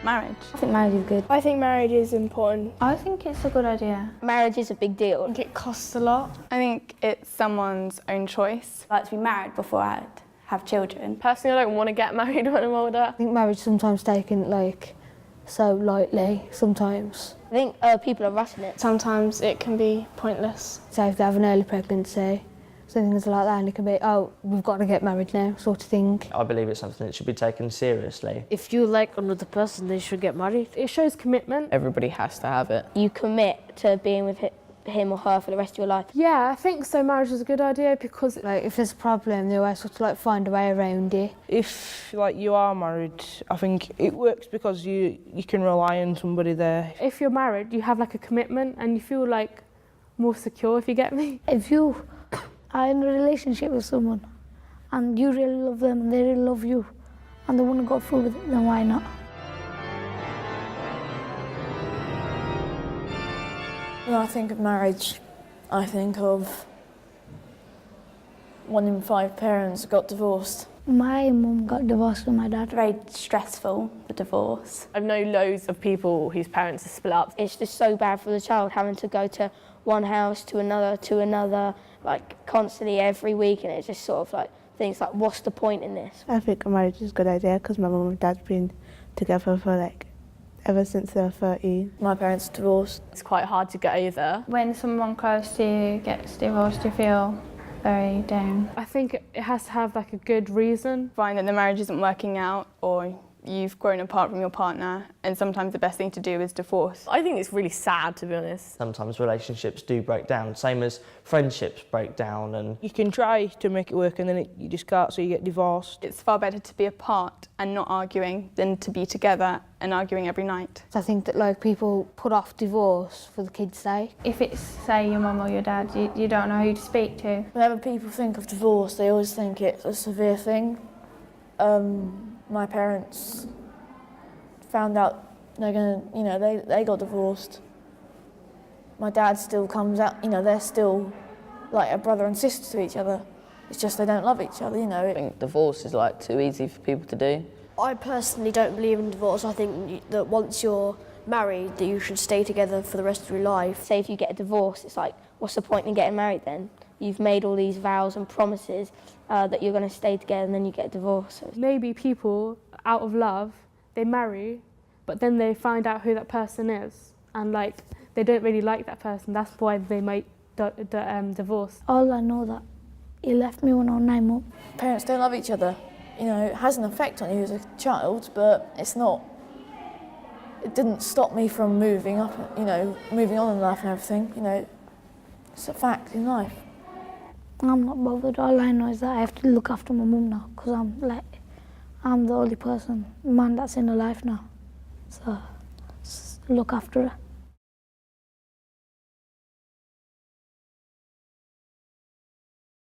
marriage. I think marriage is good. I think marriage is important. I think it's a good idea. Marriage is a big deal. I think it costs a lot. I think it's someone's own choice. I'd like to be married before I'd have children. Personally, I don't want to get married when I'm older. I think marriage is sometimes taken so lightly, sometimes. I think people are rushing it. Sometimes it can be pointless. So if they have an early pregnancy, things like that, and it can be, oh, we've got to get married now, sort of thing. I believe it's something that should be taken seriously. If you like another person, they should get married. It shows commitment. Everybody has to have it. You commit to being with him or her for the rest of your life. Yeah, I think so. Marriage is a good idea because If there's a problem, they always sort of find a way around it. If you are married, I think it works because you can rely on somebody there. if you're married, you have a commitment and you feel more secure, if you get me. If you are in a relationship with someone and you really love them and they really love you and they want to go through with it, then why not? When I think of marriage, I think of 1 in 5 parents got divorced. My mum got divorced with my dad. Very stressful, the divorce. I know loads of people whose parents are split up. It's just so bad for the child having to go to one house to another, constantly every week, and it's just sort of things like, what's the point in this? I think marriage is a good idea because my mum and dad's been together for ever since they were 13. My parents divorced. It's quite hard to get over. When someone close to you gets divorced, you feel very down. I think it has to have a good reason. Find that the marriage isn't working out, or you've grown apart from your partner, and sometimes the best thing to do is divorce. I think it's really sad, to be honest. Sometimes relationships do break down, same as friendships break down. And You can try to make it work and then you just can't, so you get divorced. It's far better to be apart and not arguing than to be together and arguing every night. So I think that people put off divorce for the kids' sake. If it's, say, your mum or your dad, you don't know who to speak to. Whenever people think of divorce, they always think it's a severe thing. My parents found out they're gonna, they got divorced. My dad still comes out, they're still like a brother and sister to each other. It's just they don't love each other, I think divorce is too easy for people to do. I personally don't believe in divorce. I think that once you're married, that you should stay together for the rest of your life. Say if you get a divorce, it's what's the point in getting married then? You've made all these vows and promises that you're going to stay together, and then you get divorced. So Maybe people, out of love, they marry, but then they find out who that person is, and they don't really like that person. That's why they might divorce. All I know that he left me when I was 9 months. Parents don't love each other. It has an effect on you as a child, but it's not. It didn't stop me from moving up, moving on in life and everything. It's a fact in life. I'm not bothered. All I know is that I have to look after my mum now because I'm the only man that's in her life now. So, just look after her.